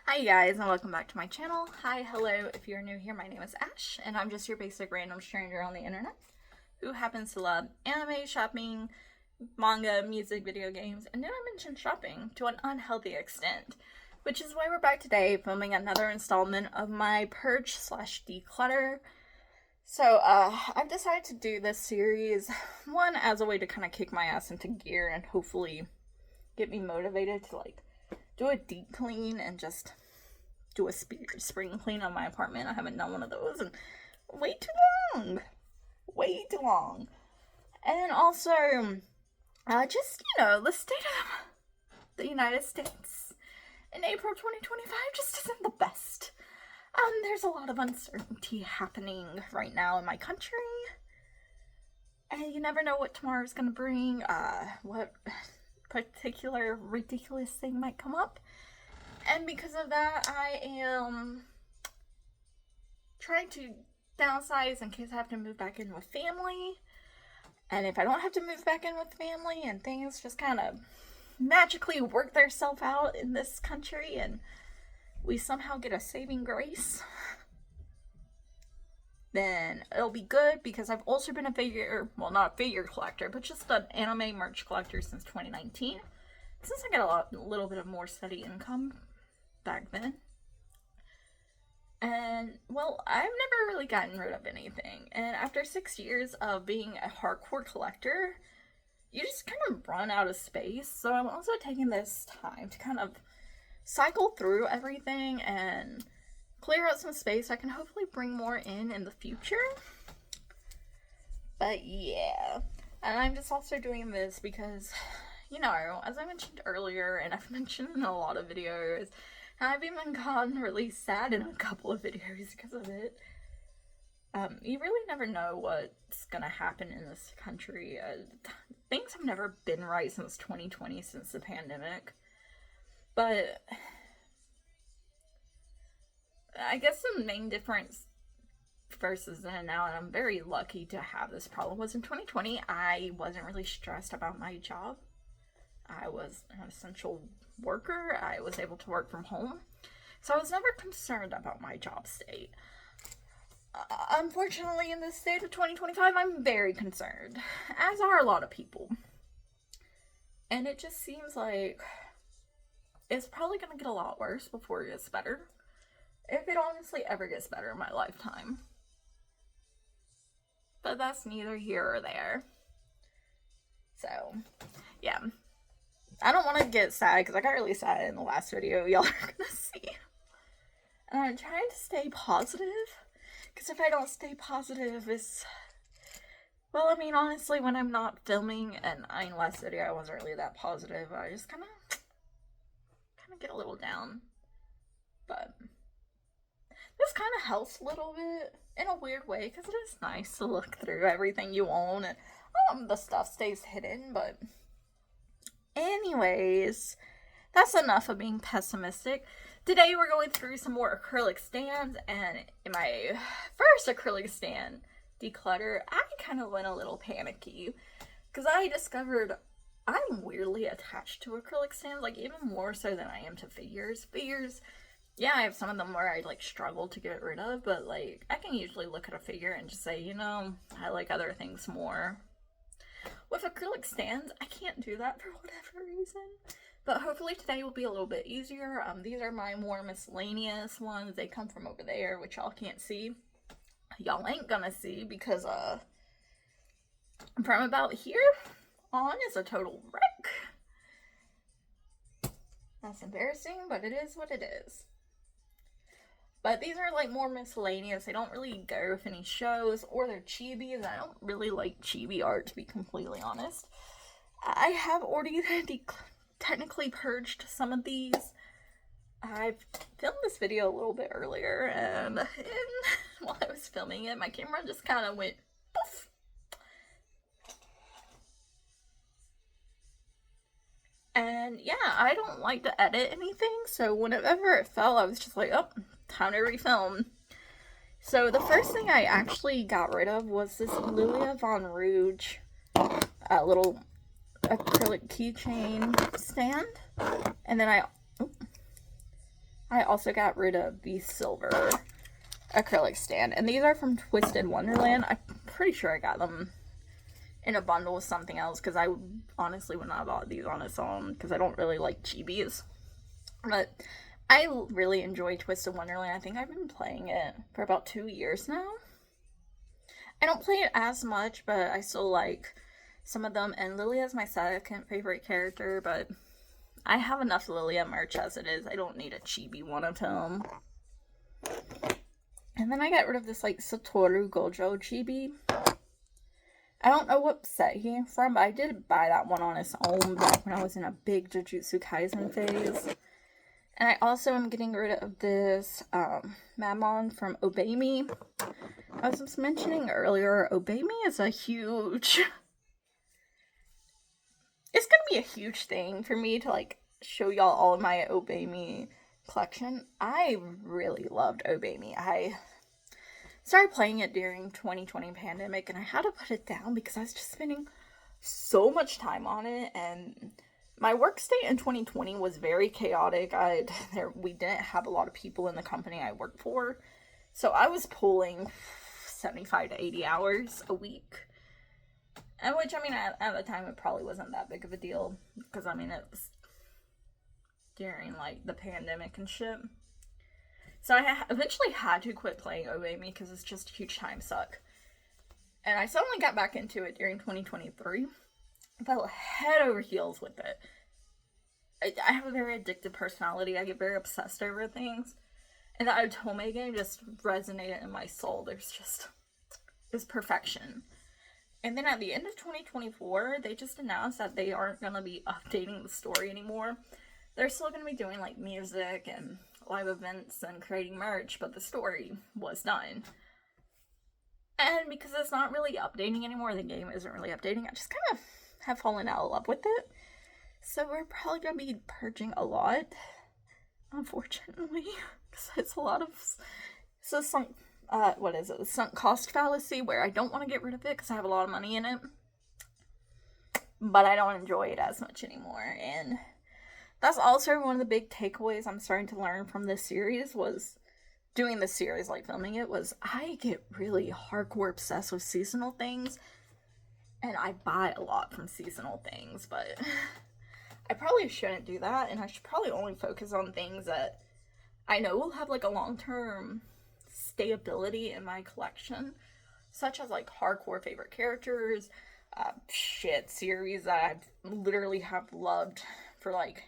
Hi guys, and welcome back to my channel. Hi, hello, if you're new here, my name is Ash, and I'm just your basic random stranger on the internet who happens to love anime, shopping, manga, music, video games, and did I mention shopping to an unhealthy extent, which is why we're back today filming another installment of my purge slash declutter. So, I've decided to do this series, one, as a way to kind of kick my ass into gear and hopefully get me motivated to, do a deep clean and just do a spring clean on my apartment. I haven't done one of those in way too long. Way too long. And also, just, the state of the United States in April 2025 just isn't the best. There's a lot of uncertainty happening right now in my country. And you never know what tomorrow's gonna bring, what particular ridiculous thing might come up. And because of that, I am trying to downsize in case I have to move back in with family. And if I don't have to move back in with family and things just kind of magically work themselves out in this country and we somehow get a saving grace, then it'll be good, because I've also been not a figure collector, but just an anime merch collector since 2019. Since I got a little bit of more steady income back then. And, well, I've never really gotten rid of anything. And after 6 years of being a hardcore collector, you just kind of run out of space. So I'm also taking this time to kind of cycle through everything and clear out some space so I can hopefully bring more in the future. But yeah, and I'm just also doing this because, as I mentioned earlier, and I've mentioned in a lot of videos, I've even gotten really sad in a couple of videos because of it. You really never know what's gonna happen in this country. Things have never been right since 2020, since the pandemic. But I guess the main difference versus then and now, and I'm very lucky to have this problem, was in 2020, I wasn't really stressed about my job. I was an essential worker. I was able to work from home. So I was never concerned about my job state. Unfortunately, in this state of 2025, I'm very concerned, as are a lot of people. And it just seems like it's probably going to get a lot worse before it gets better. If it honestly ever gets better in my lifetime. But that's neither here or there. So, yeah. I don't want to get sad because I got really sad in the last video y'all are going to see. And I'm trying to stay positive. Because if I don't stay positive, honestly, when I'm not filming, and in the last video I wasn't really that positive, I just kind of get a little down. But this kind of helps a little bit in a weird way, because it is nice to look through everything you own and the stuff stays hidden. But anyways, that's enough of being pessimistic. Today we're going through some more acrylic stands, and in my first acrylic stand declutter, I kind of went a little panicky because I discovered I'm weirdly attached to acrylic stands, even more so than I am to figures. Figures, yeah, I have some of them where I struggle to get rid of, but I can usually look at a figure and just say, I like other things more. With acrylic stands, I can't do that for whatever reason. But hopefully today will be a little bit easier. These are my more miscellaneous ones. They come from over there, which y'all can't see. Y'all ain't gonna see because from about here on is a total wreck. That's embarrassing, but it is what it is. But these are more miscellaneous. They don't really go with any shows, or they're chibi, and I don't really like chibi art, to be completely honest. I have already technically purged some of these. I've filmed this video a little bit earlier, and while I was filming it, my camera just kind of went poof. And yeah, I don't like to edit anything, so whenever it fell, I was just like, oh, time to refilm. So the first thing I actually got rid of was this Lilia Von Rouge little acrylic keychain stand. And then I also got rid of the silver acrylic stand. And these are from Twisted Wonderland. I'm pretty sure I got them in a bundle with something else, because I honestly would not have bought these on its own, because I don't really like chibis. But I really enjoy Twisted Wonderland. I think I've been playing it for about 2 years now. I don't play it as much, but I still like some of them. And Lilia is my second favorite character, but I have enough Lilia merch as it is. I don't need a chibi one of him. And then I got rid of this, like, Satoru Gojo chibi. I don't know what set he came from, but I did buy that one on its own back when I was in a big Jujutsu Kaisen phase. And I also am getting rid of this Mammon from Obey Me. I was just mentioning earlier, Obey Me is a huge... It's gonna be a huge thing for me to, like, show y'all all of my Obey Me collection. I really loved Obey Me. I started playing it during 2020 pandemic, and I had to put it down because I was just spending so much time on it, and my work state in 2020 was very chaotic. We didn't have a lot of people in the company I worked for, so I was pulling 75 to 80 hours a week. And which, I mean, at the time, it probably wasn't that big of a deal, because, I mean, it was during, like, the pandemic and shit. So I eventually had to quit playing Obey Me, because it's just a huge time suck. And I suddenly got back into it during 2023. I fell head over heels with it. I have a very addictive personality. I get very obsessed over things. And the Otome game just resonated in my soul. It's perfection. And then at the end of 2024, they just announced that they aren't going to be updating the story anymore. They're still going to be doing, like, music and live events and creating merch, but the story was done. And because it's not really updating anymore, the game isn't really updating, I just kind of have fallen out of love with it. So we're probably going to be purging a lot, unfortunately, because it's a lot of... So some... what is it? The sunk cost fallacy, where I don't want to get rid of it because I have a lot of money in it, but I don't enjoy it as much anymore. And that's also one of the big takeaways I'm starting to learn from this series, was doing this series, like filming it, was I get really hardcore obsessed with seasonal things, and I buy a lot from seasonal things, but I probably shouldn't do that, and I should probably only focus on things that I know will have, like, a long-term stability in my collection, such as, like, hardcore favorite characters, series that I literally have loved for, like,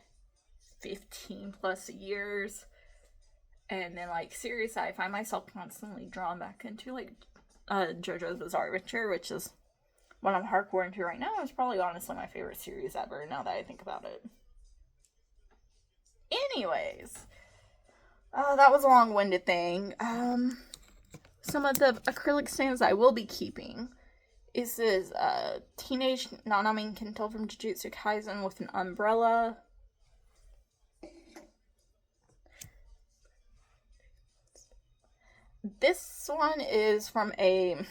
15 plus years, and then, like, series that I find myself constantly drawn back into, like, JoJo's Bizarre Adventure, which is what I'm hardcore into right now. It's probably honestly my favorite series ever, now that I think about it. Anyways, that was a long-winded thing. Some of the acrylic stands I will be keeping is this Teenage Nanami Kento from Jujutsu Kaisen with an umbrella. This one is from a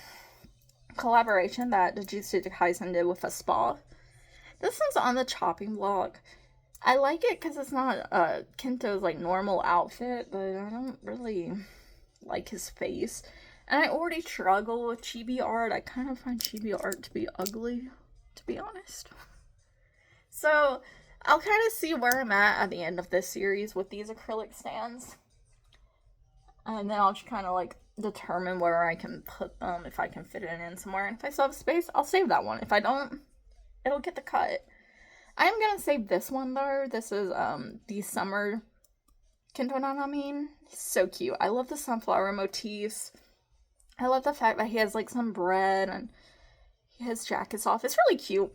collaboration that Jujutsu Kaisen did with a spa. This one's on the chopping block. I like it because it's not Kento's, like, normal outfit, but I don't really like his face. And I already struggle with chibi art. I kind of find chibi art to be ugly, to be honest. So I'll kind of see where I'm at the end of this series with these acrylic stands. And then I'll just kind of, like, determine where I can put them, if I can fit it in somewhere. And if I still have space, I'll save that one. If I don't, it'll get the cut. I am going to save this one, though. This is the Summer Kento Nanami. He's so cute. I love the sunflower motifs. I love the fact that he has, like, some bread and his jacket's off. It's really cute.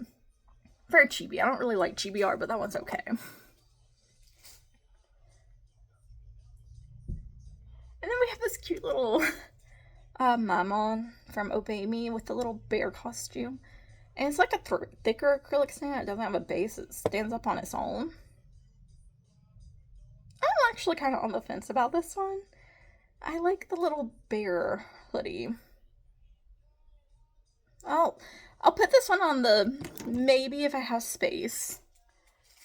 Very chibi. I don't really like chibi art, but that one's okay. And then we have this cute little Mammon from Obey Me with the little bear costume. And it's like a thicker acrylic stand. It doesn't have a base. It stands up on its own. I'm actually kind of on the fence about this one. I like the little bear hoodie. I'll put this one on the maybe if I have space.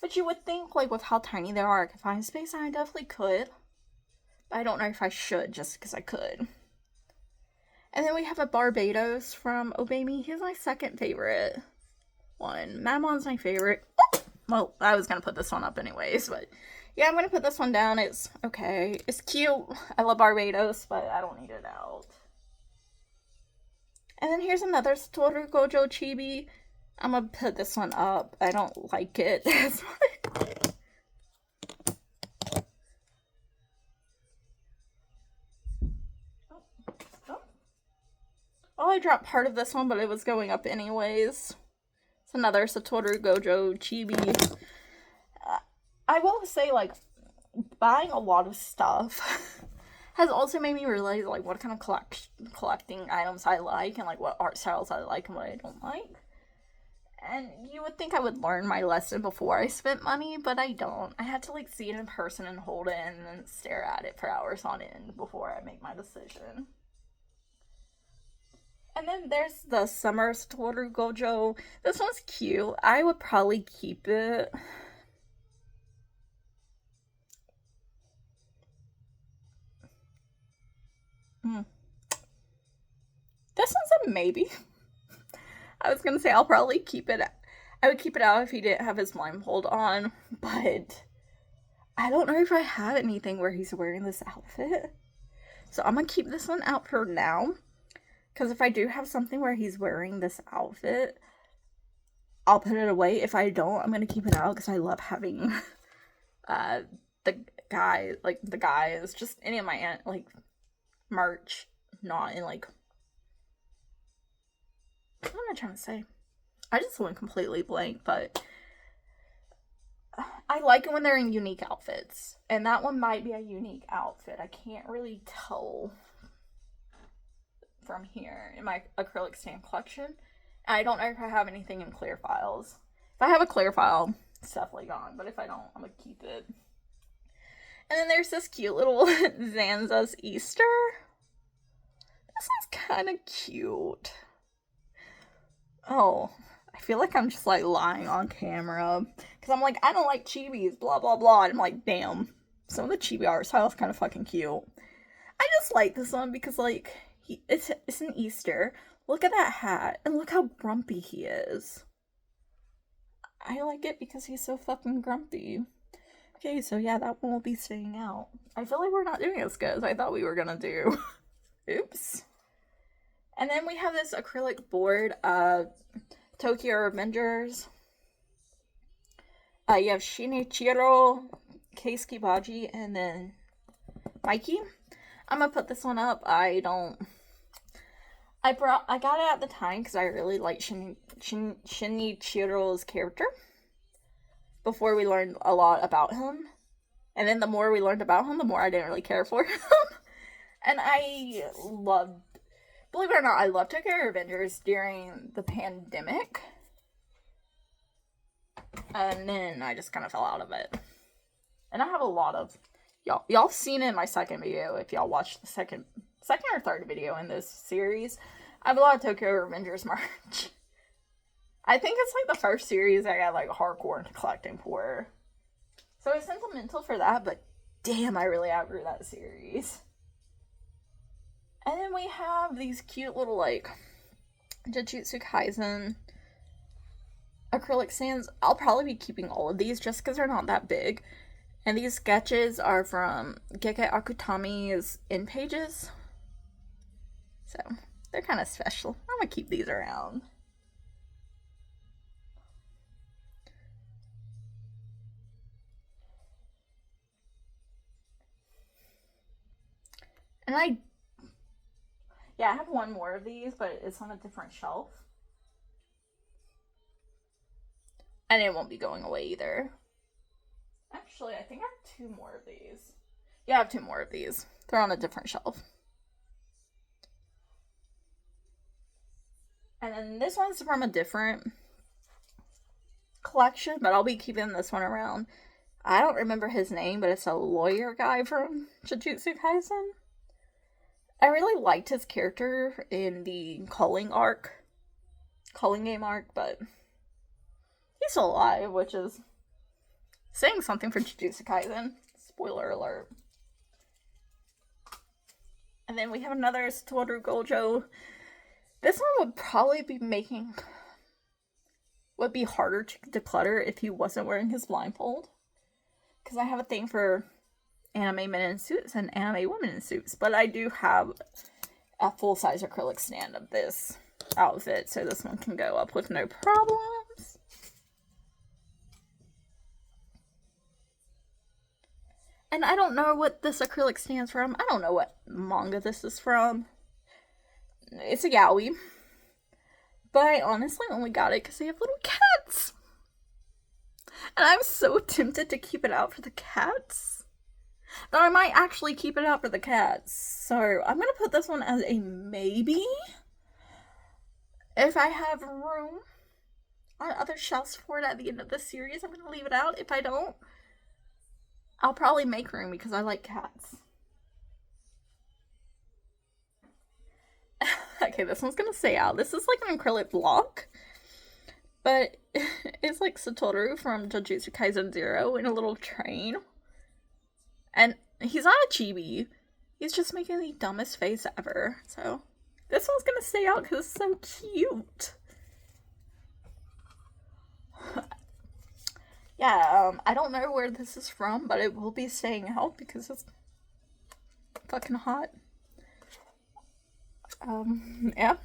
But you would think, like, with how tiny they are, I could find space, and I definitely could. I don't know if I should just because I could. And then we have a Barbados from Obey Me. He's my second favorite one. Mamon's my favorite. Well, I was going to put this one up anyways, but yeah, I'm going to put this one down. It's okay. It's cute. I love Barbados, but I don't need it out. And then here's another Satoru Gojo chibi. I'm going to put this one up. I don't like it. Oh, I dropped part of this one, but it was going up anyways. It's another Satoru Gojo chibi. I will say, like, buying a lot of stuff has also made me realize, like, what kind of collecting items I like and, like, what art styles I like and what I don't like. And you would think I would learn my lesson before I spent money, but I don't. I had to, like, see it in person and hold it and then stare at it for hours on end before I make my decision. And then there's the Summer Satoru Gojo. This one's cute. I would probably keep it. This one's a maybe. I was gonna say I'll probably keep it. I would keep it out if he didn't have his blindfold on, but I don't know if I have anything where he's wearing this outfit. So I'm gonna keep this one out for now. Because if I do have something where he's wearing this outfit, I'll put it away. If I don't, I'm gonna keep it out because I love having the guys, just any of my like merch, not in like, what am I trying to say? I just went completely blank, but I like it when they're in unique outfits. And that one might be a unique outfit. I can't really tell from here in my acrylic stamp collection. I don't know if I have anything in clear files. If I have a clear file, it's definitely gone. But if I don't, I'm going to keep it. And then there's this cute little Zanza's Easter. This one's kind of cute. Oh, I feel like I'm just like lying on camera. Because I'm like, I don't like chibis, blah, blah, blah. And I'm like, damn. Some of the chibi art style is kind of fucking cute. I just like this one because like, it's an Easter. Look at that hat. And look how grumpy he is. I like it because he's so fucking grumpy. Okay, so yeah, that one will be staying out. I feel like we're not doing as good as I thought we were gonna do. Oops. And then we have this acrylic board of Tokyo Revengers. You have Shinichiro, Keisuke Baji, and then Mikey. I'm gonna put this one up. I got it at the time because I really liked Shinichiro's character before we learned a lot about him. And then the more we learned about him, the more I didn't really care for him. And believe it or not, I loved Tokyo Revengers during the pandemic. And then I just kind of fell out of it. And I have a lot of... Y'all seen it in my second video if y'all watched the second or third video in this series. I have a lot of Tokyo Revengers merch. I think it's like the first series I got like hardcore into collecting for. So it's sentimental for that, but damn, I really outgrew that series. And then we have these cute little like Jujutsu Kaisen acrylic stands. I'll probably be keeping all of these just because they're not that big. And these sketches are from Gege Akutami's in pages. So, they're kind of special. I'm going to keep these around. And I have one more of these, but it's on a different shelf. And it won't be going away either. Actually, I think I have 2 more of these. Yeah, I have 2 more of these. They're on a different shelf. And then this one's from a different collection, but I'll be keeping this one around. I don't remember his name, but it's a lawyer guy from Jujutsu Kaisen. I really liked his character in the calling game arc, but he's still alive, which is saying something for Jujutsu Kaisen. Spoiler alert. And then we have another Satoru Gojo. This one would probably would be harder to declutter if he wasn't wearing his blindfold. Because I have a thing for anime men in suits and anime women in suits. But I do have a full-size acrylic stand of this outfit, so this one can go up with no problems. And I don't know what this acrylic stands from. I don't know what manga this is from. It's a yaoi. But I honestly only got it because they have little cats. And I'm so tempted to keep it out for the cats that I might actually keep it out for the cats. So I'm going to put this one as a maybe. If I have room on other shelves for it at the end of the series, I'm going to leave it out. If I don't, I'll probably make room because I like cats. Okay, this one's gonna stay out. This is like an acrylic block, but it's like Satoru from Jujutsu Kaisen 0 in a little train. And he's not a chibi. He's just making the dumbest face ever. So this one's gonna stay out because it's so cute. Yeah, I don't know where this is from, but it will be staying out because it's fucking hot. Yeah.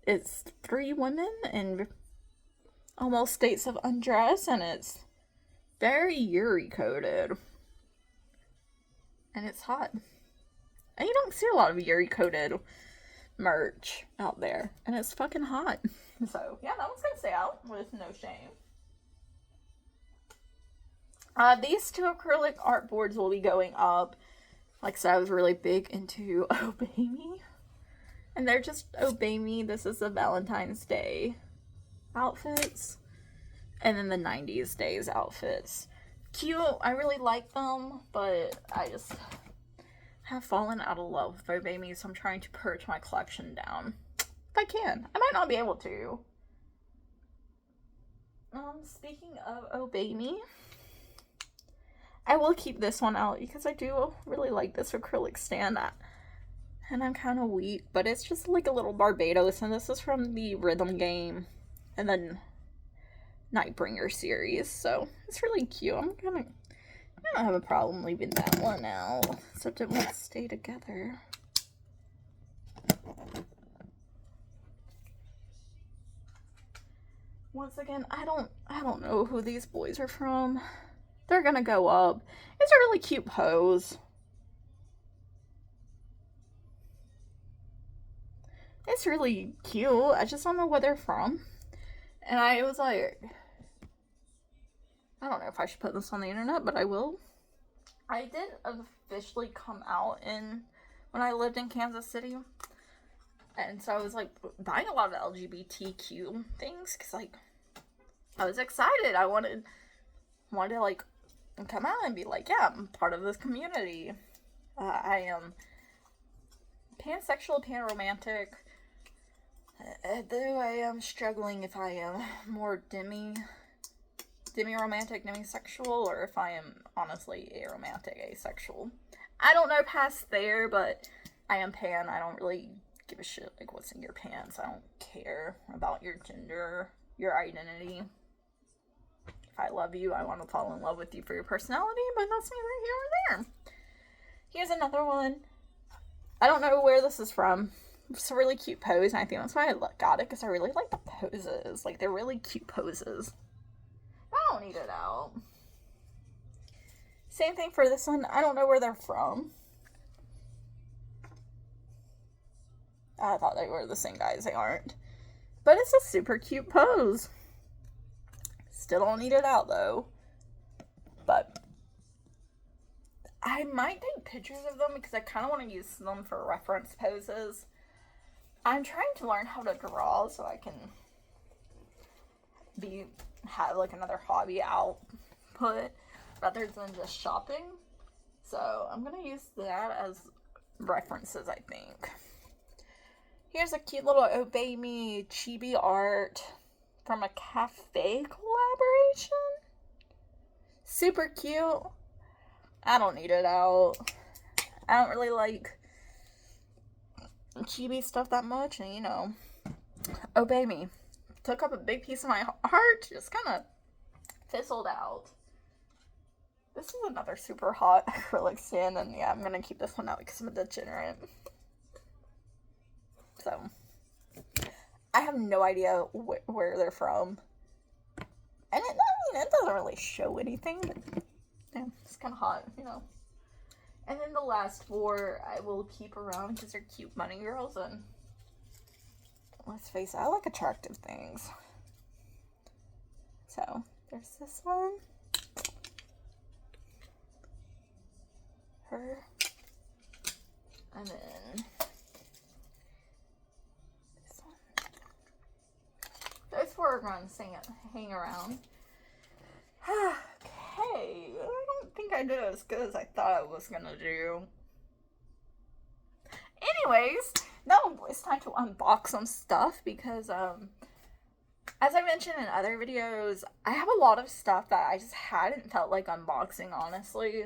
It's 3 women in almost states of undress, and it's very Yuri coded. And it's hot. And you don't see a lot of Yuri coded merch out there. And it's fucking hot. So, yeah, that one's gonna stay out with no shame. These 2 acrylic art boards will be going up. Like I said, I was really big into Obey Me. And they're just Obey Me. This is the Valentine's Day outfits. And then the 90s days outfits. Cute. I really like them. But I just have fallen out of love with Obey Me. So I'm trying to purge my collection down. If I can. I might not be able to. Speaking of Obey Me, I will keep this one out because I do really like this acrylic stand. And I'm kind of weak, but it's just like a little Barbados. And this is from the Rhythm game and then Nightbringer series. So it's really cute. I don't have a problem leaving that one out. Except it won't stay together. Once again, I don't know who these boys are from. They're gonna go up. It's a really cute pose. It's really cute. I just don't know where they're from. And I was like, I don't know if I should put this on the internet, but I will. I did officially come out when I lived in Kansas City. And so I was like buying a lot of LGBTQ things because like I was excited. I wanted to like come out and be like, yeah, I'm part of this community. I am pansexual, panromantic. Though I am struggling if I am more demi-romantic, demisexual, or if I am honestly aromantic, asexual. I don't know past there, but I am pan. I don't really give a shit like what's in your pants. I don't care about your gender, your identity. If I love you, I want to fall in love with you for your personality, but that's neither here nor there. Here's another one. I don't know where this is from. It's a really cute pose, and I think that's why I got it, because I really like the poses. Like, they're really cute poses. I don't need it out. Same thing for this one. I don't know where they're from. I thought they were the same guys. They aren't. But it's a super cute pose. Still don't need it out, though. But I might take pictures of them because I kind of want to use them for reference poses. I'm trying to learn how to draw so I can have like another hobby output rather than just shopping. So I'm going to use that as references, I think. Here's a cute little Obey Me chibi art from a cafe collaboration. Super cute. I don't need it out. I don't really like chibi stuff that much, and you know, obey me. Took up a big piece of my heart, just kind of fizzled out. This is another super hot acrylic stand, and yeah, I'm gonna keep this one out because I'm a degenerate. So, I have no idea where they're from. And it doesn't really show anything, but yeah, it's kind of hot, you know. And then the last 4 I will keep around because they're cute bunny girls, and let's face it, I like attractive things. So, there's this one. Her. And then this one. Those 4 are going to hang around. Okay, I don't think I did as good as I thought I was gonna do. Anyways, now it's time to unbox some stuff because, as I mentioned in other videos, I have a lot of stuff that I just hadn't felt like unboxing, honestly.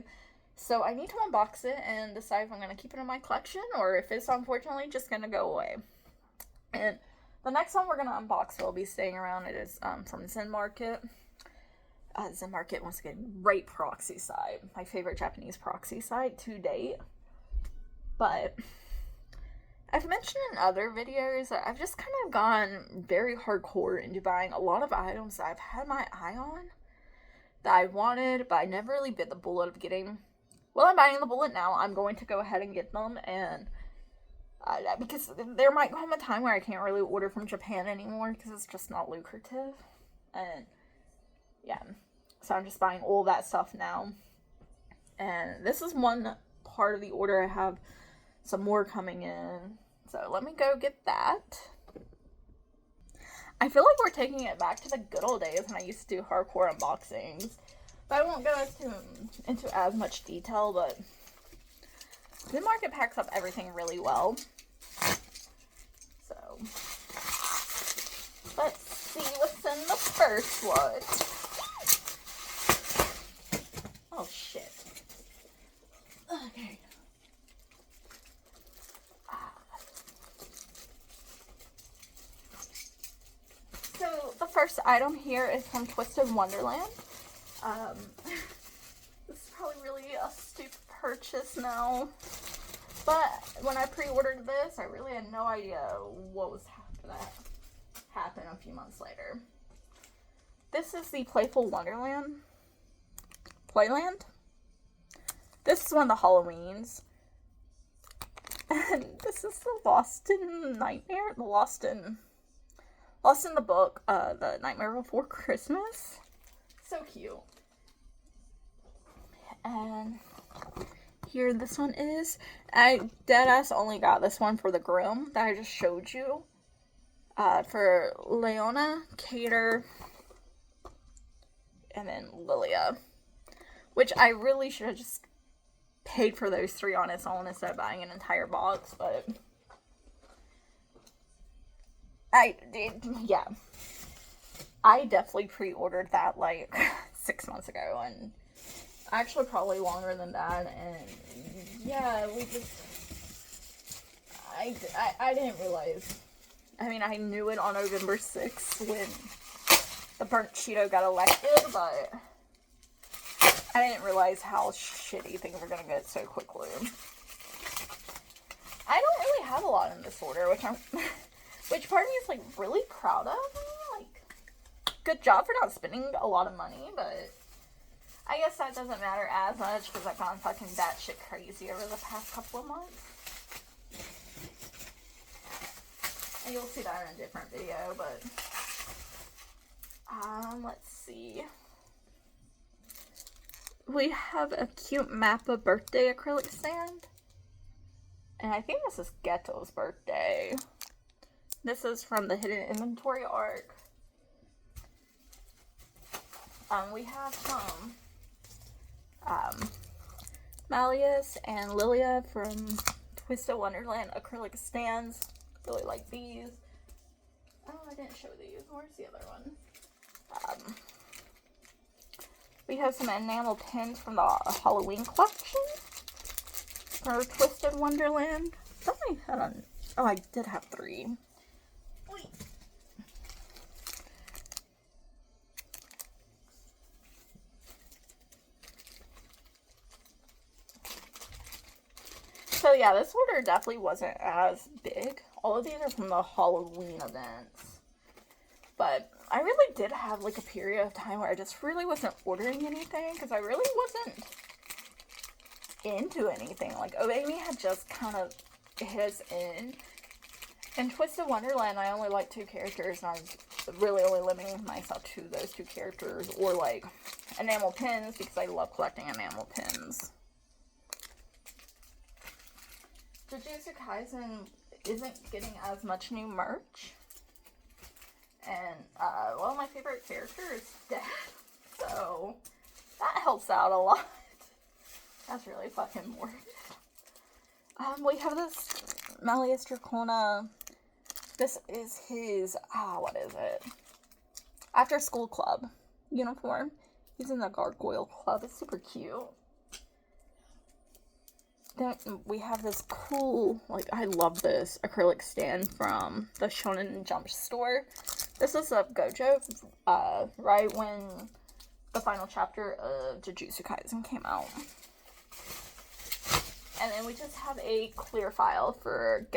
So I need to unbox it and decide if I'm going to keep it in my collection or if it's unfortunately just going to go away. And the next one we're going to unbox will be staying around. It is from Zen Market. Zen Market, once again, great proxy site. My favorite Japanese proxy site to date. But I've mentioned in other videos that I've just kind of gone very hardcore into buying a lot of items that I've had my eye on that I wanted, but I never really bit the bullet of getting. Well, I'm biting the bullet now. I'm going to go ahead and get them, and because there might come a time where I can't really order from Japan anymore because it's just not lucrative. And yeah, so I'm just buying all that stuff now. And this is one part of the order. I have some more coming in. So let me go get that. I feel like we're taking it back to the good old days when I used to do hardcore unboxings. But I won't go into as much detail, but the market packs up everything really well. So, let's see what's in the first one. Oh, shit. Okay. So, the first item here is from Twisted Wonderland. This is probably really a stupid purchase now, but when I pre-ordered this, I really had no idea what was gonna happen a few months later. This is the Playful Wonderland. Playland? This is one of the Halloweens. And this is the Lost in Nightmare? The Lost in the book, The Nightmare Before Christmas. So cute. And here this one is. I deadass only got this one for the groom that I just showed you. For Leona, Cater, and then Lilia. Which I really should have just paid for those 3 on its own instead of buying an entire box, but I did, yeah. I definitely pre-ordered that like 6 months ago, and actually probably longer than that, and yeah, we just, I didn't realize. I mean, I knew it on November 6th when the Burnt Cheeto got elected, but I didn't realize how shitty things were gonna get so quickly. I don't really have a lot in this order, which part of me is like really proud of. Like, good job for not spending a lot of money, but I guess that doesn't matter as much because I've gone fucking batshit crazy over the past couple of months. And you'll see that in a different video, but let's see. We have a cute Mappa birthday acrylic stand. And I think this is Ghetto's birthday. This is from the Hidden Inventory arc. We have some Malleus and Lilia from Twisted Wonderland acrylic stands. Really like these. Oh, I didn't show these. Where's the other one? We have some enamel pins from the Halloween collection. for Twisted Wonderland. Don't I had on? Oh, I did have 3. Wait. So yeah, this order definitely wasn't as big. All of these are from the Halloween events. But I really did have like a period of time where I just really wasn't ordering anything because I really wasn't into anything. Like Obey had just kind of hit us in. In Twisted Wonderland, I only like 2 characters, and I was really only limiting myself to those 2 characters, or like enamel pins because I love collecting enamel pins. Jujutsu Kaisen isn't getting as much new merch, and one of my favorite characters is dead, so that helps out a lot. That's really fucking morbid. We have this Malleus Dracona. This is his, what is it? After school club uniform. He's in the Gargoyle Club. It's super cute. Then we have this cool, like, I love this acrylic stand from the Shonen Jump store. This is a Gojo, right when the final chapter of Jujutsu Kaisen came out. And then we just have a clear file for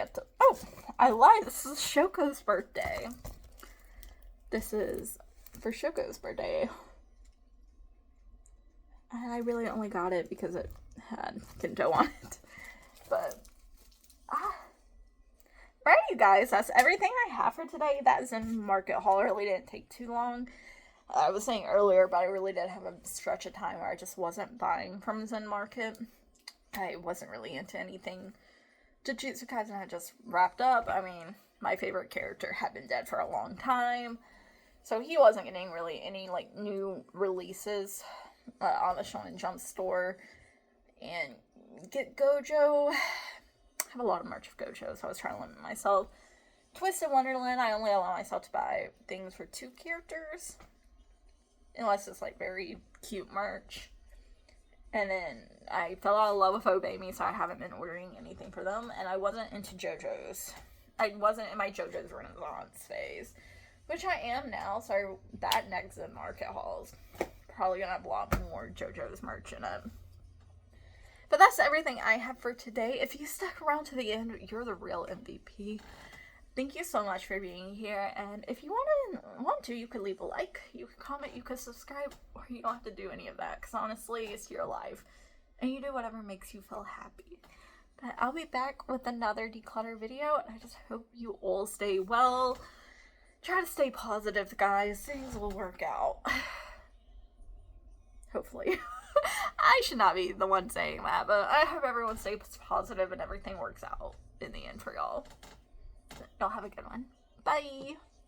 oh, I lied, this is Shoko's birthday. This is for Shoko's birthday. And I really only got it because it had Kento on it. But, right, you guys, that's everything I have for today. That is in Market Haul. It really didn't take too long. I was saying earlier, but I really did have a stretch of time where I just wasn't buying from Zen Market. I wasn't really into anything. Jujutsu Kaisen had just wrapped up. I mean, my favorite character had been dead for a long time. So he wasn't getting really any, like, new releases on the Shonen Jump store. And get Gojo. I have a lot of merch of Gojo, so I was trying to limit myself. Twisted Wonderland, I only allow myself to buy things for 2 characters. Unless it's, like, very cute merch. And then I fell out of love with Obey Me, so I haven't been ordering anything for them. And I wasn't into JoJo's. I wasn't in my JoJo's Renaissance phase. Which I am now, so that next in Market Haul's probably gonna have a lot more JoJo's merch in it. But that's everything I have for today. If you stuck around to the end, you're the real MVP. Thank you so much for being here, and if you want to, you could leave a like, you could comment, you could subscribe, or you don't have to do any of that, because honestly, it's your life, and you do whatever makes you feel happy. But I'll be back with another declutter video, and I just hope you all stay well. Try to stay positive, guys. Things will work out. Hopefully. I should not be the one saying that, but I hope everyone stays positive and everything works out in the end for y'all. Y'all have a good one. Bye!